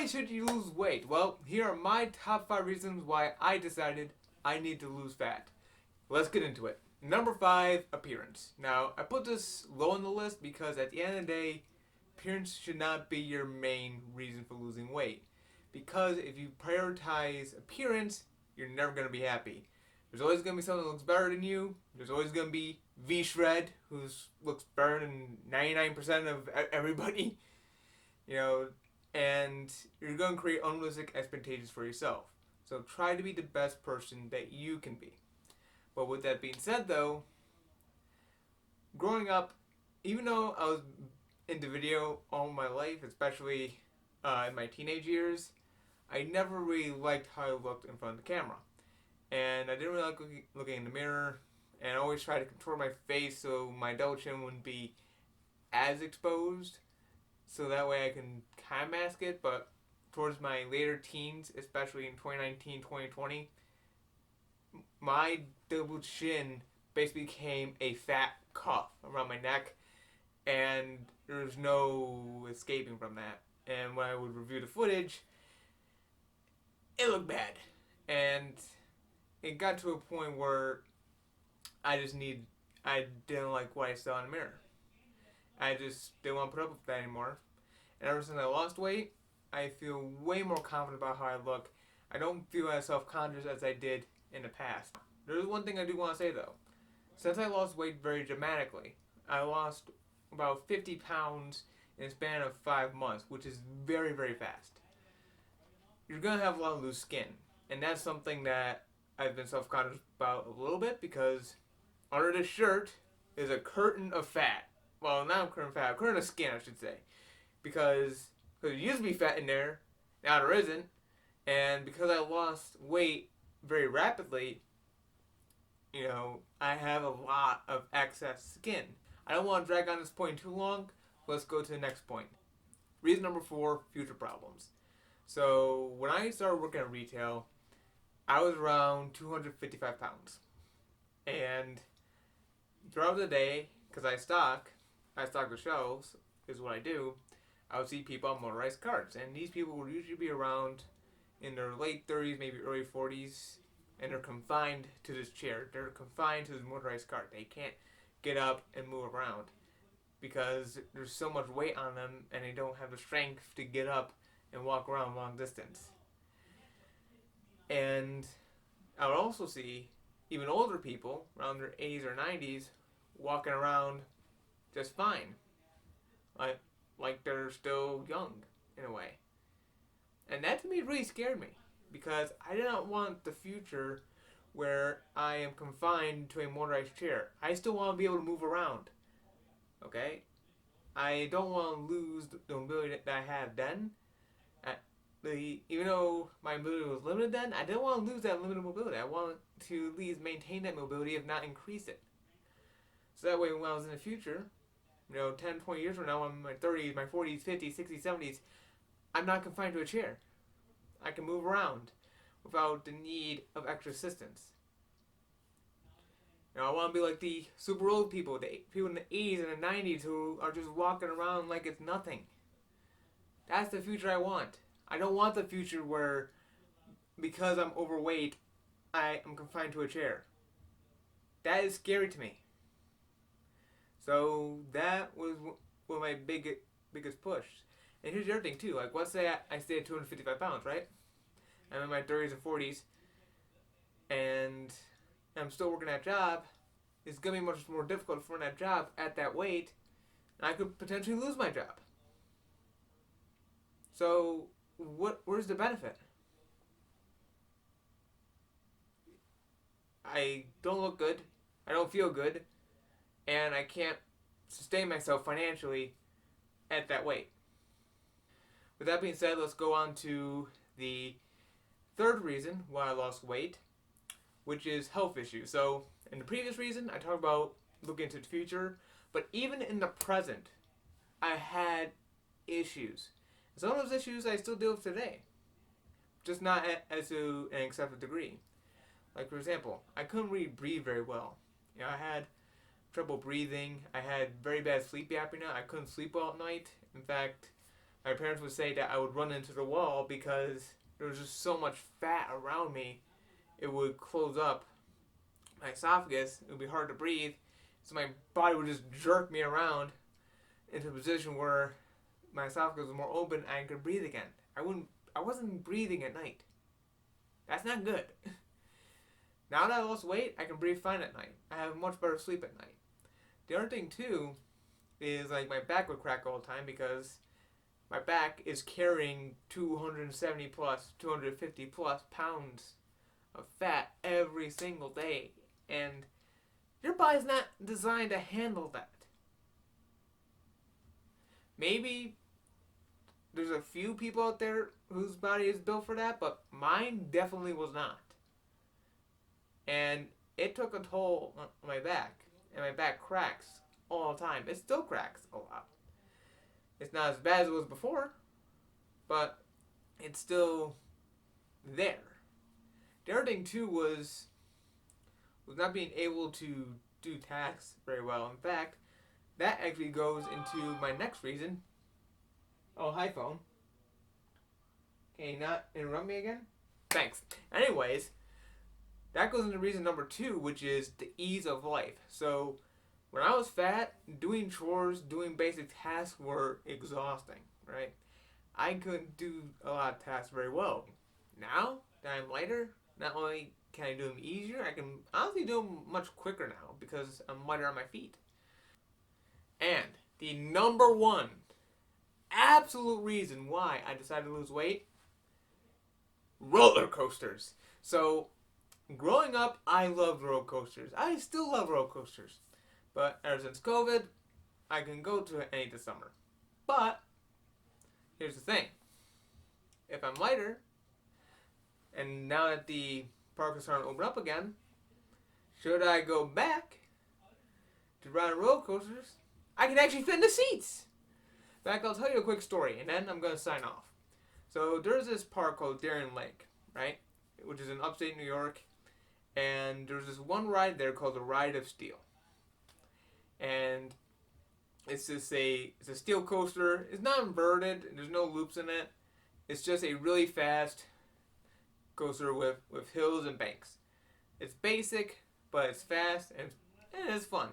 Why should you lose weight? Well, here are my top 5 reasons why I decided I need to lose fat. Let's get into it. Number 5, appearance. Now, I put this low on the list because at the end of the day, appearance should not be your main reason for losing weight. Because if you prioritize appearance, you're never going to be happy. There's always going to be someone that looks better than you. There's always going to be V-Shred, who looks better than 99% of everybody. You know, and you're going to create unrealistic expectations for yourself. So try to be the best person that you can be. But with that being said, though, growing up, even though I was into video all my life, especially in my teenage years, I never really liked how I looked in front of the camera. And I didn't really like looking in the mirror, and I always tried to control my face so my double chin wouldn't be as exposed, so that way I can kind of mask it. But towards my later teens, especially in 2019, 2020, my double chin basically became a fat cuff around my neck, and there was no escaping from that. And when I would review the footage, it looked bad. And it got to a point where I didn't like what I saw in the mirror. I just didn't want to put up with that anymore. And ever since I lost weight, I feel way more confident about how I look. I don't feel as self-conscious as I did in the past. There's one thing I do want to say though. Since I lost weight very dramatically, I lost about 50 pounds in a span of 5 months, which is very, very fast. You're going to have a lot of loose skin. And that's something that I've been self-conscious about a little bit because under this shirt is a curtain of fat. Well, not a curtain of fat, a curtain of skin, I should say. Because there used to be fat in there, now there isn't. And because I lost weight very rapidly, you know, I have a lot of excess skin. I don't want to drag on this point too long. Let's go to the next point. Reason number 4, future problems. So when I started working at retail, I was around 255 pounds. And throughout the day, because I stock the shelves, is what I do, I would see people on motorized carts. And these people would usually be around in their late 30s, maybe early 40s, and they're confined to this chair. They're confined to this motorized cart. They can't get up and move around because there's so much weight on them and they don't have the strength to get up and walk around long distance. And I would also see even older people around their 80s or 90s walking around just fine. Like they're still young in a way. And that to me really scared me because I did not want the future where I am confined to a motorized chair. I still want to be able to move around. Okay? I don't want to lose the mobility that I had then. Even though my mobility was limited then, I didn't want to lose that limited mobility. I wanted to at least maintain that mobility, if not increase it. So that way when I was in the future, 10, 20 years from now, I'm in my 30s, my 40s, 50s, 60s, 70s, I'm not confined to a chair. I can move around without the need of extra assistance. I want to be like the super old people, the people in the 80s and the 90s who are just walking around like it's nothing. That's the future I want. I don't want the future where, because I'm overweight, I am confined to a chair. That is scary to me. So that was one of my biggest push. And here's the other thing too. Like, let's say I stay at 255 pounds, right? I'm in my 30s and 40s, and I'm still working that job. It's gonna be much more difficult to run that job at that weight, and I could potentially lose my job. So, where's the benefit? I don't look good. I don't feel good. And I can't sustain myself financially at that weight. With that being said, let's go on to the third reason why I lost weight, which is health issues. So, in the previous reason, I talked about looking into the future, but even in the present, I had issues. Some of those issues I still deal with today, just not as to an excessive degree. Like, for example, I couldn't really breathe very well. I had trouble breathing. I had very bad sleep apnea. I couldn't sleep well at night. In fact, My parents would say that I would run into the wall because there was just so much fat around me. It would close up my esophagus. It would be hard to breathe. So my body would just jerk me around into a position where my esophagus was more open and I could breathe again. I wasn't breathing at night. That's not good. Now that I lost weight, I can breathe fine at night. I have much better sleep at night. The other thing too is like my back would crack all the time because my back is carrying 270 plus, 250 plus pounds of fat every single day. And your body's not designed to handle that. Maybe there's a few people out there whose body is built for that, but mine definitely was not. And it took a toll on my back, and my back cracks all the time. It still cracks a lot. It's not as bad as it was before, but it's still there. The other thing too was not being able to do tasks very well. In fact, that actually goes into my next reason. Oh, hi phone. Can you not interrupt me again? Thanks. Anyways, that goes into reason number 2, which is the ease of life. So, when I was fat, doing chores, doing basic tasks were exhausting, right? I couldn't do a lot of tasks very well. Now that I'm lighter, not only can I do them easier, I can honestly do them much quicker now because I'm lighter on my feet. And the number 1 absolute reason why I decided to lose weight, roller coasters. So, growing up, I loved roller coasters. I still love roller coasters. But ever since COVID, I can go to any this summer. But, here's the thing. If I'm lighter, and now that the park is starting to open up again, should I go back to ride roller coasters? I can actually fit in the seats. In fact, I'll tell you a quick story, and then I'm going to sign off. So there's this park called Darien Lake, right? Which is in upstate New York. And there's this one ride there called the Ride of Steel. And it's a steel coaster. It's not inverted. There's no loops in it. It's just a really fast coaster with hills and banks. It's basic, but it's fast and it's fun.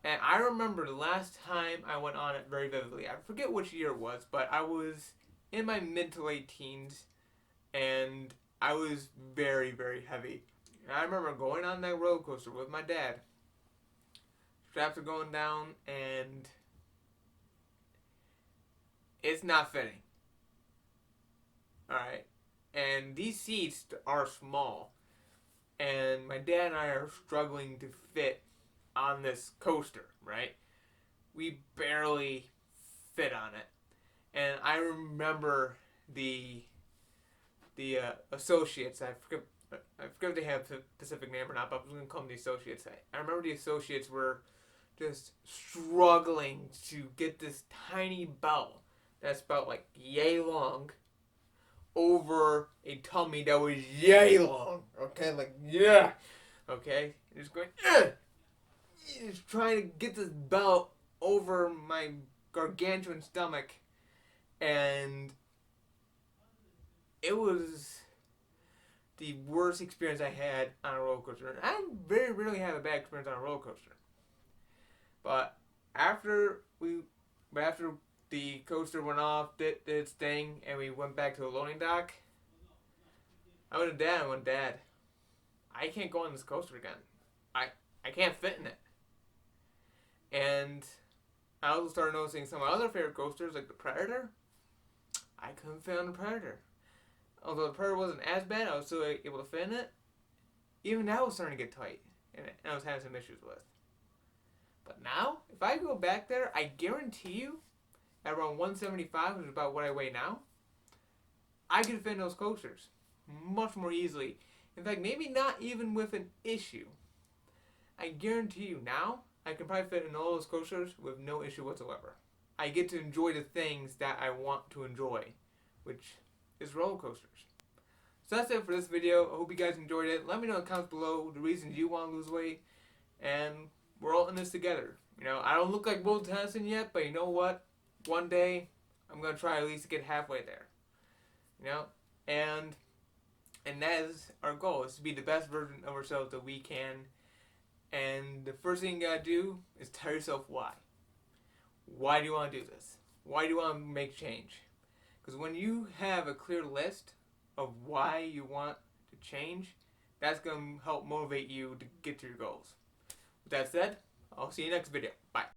And I remember the last time I went on it very vividly. I forget which year it was, but I was in my mid to late teens, and I was very, very heavy. And I remember going on that roller coaster with my dad. Straps are going down, and it's not fitting. Alright? And these seats are small. And my dad and I are struggling to fit on this coaster, right? We barely fit on it. And I remember the associates, I forget if they have a specific name or not, but I'm going to call them the associates. I remember the associates were just struggling to get this tiny belt that's about like yay long over a tummy that was yay long. Okay, like, yeah. Okay, just going, just trying to get this belt over my gargantuan stomach, and it was the worst experience I had on a roller coaster. I very rarely have a bad experience on a roller coaster. But after the coaster went off, did its thing, and we went back to the loading dock, I went to Dad and went, Dad, I can't go on this coaster again. I can't fit in it. And I also started noticing some of my other favorite coasters, like the Predator. I couldn't fit on the Predator. Although the Predator wasn't as bad, I was still able to fit in it. Even that was starting to get tight, and I was having some issues with. But now, if I go back there, I guarantee you, at around 175, which is about what I weigh now, I could fit in those coasters much more easily. In fact, maybe not even with an issue. I guarantee you now, I can probably fit in all those coasters with no issue whatsoever. I get to enjoy the things that I want to enjoy, which is roller coasters. So that's it for this video. I hope you guys enjoyed it. Let me know in the comments below the reasons you want to lose weight, and we're all in this together. You know, I don't look like Will Tennyson yet, but you know what? One day, I'm gonna try at least to get halfway there. You know, and that is our goal: is to be the best version of ourselves that we can. And the first thing you gotta do is tell yourself why. Why do you want to do this? Why do you want to make change? Because when you have a clear list of why you want to change, that's going to help motivate you to get to your goals. With that said, I'll see you next video. Bye.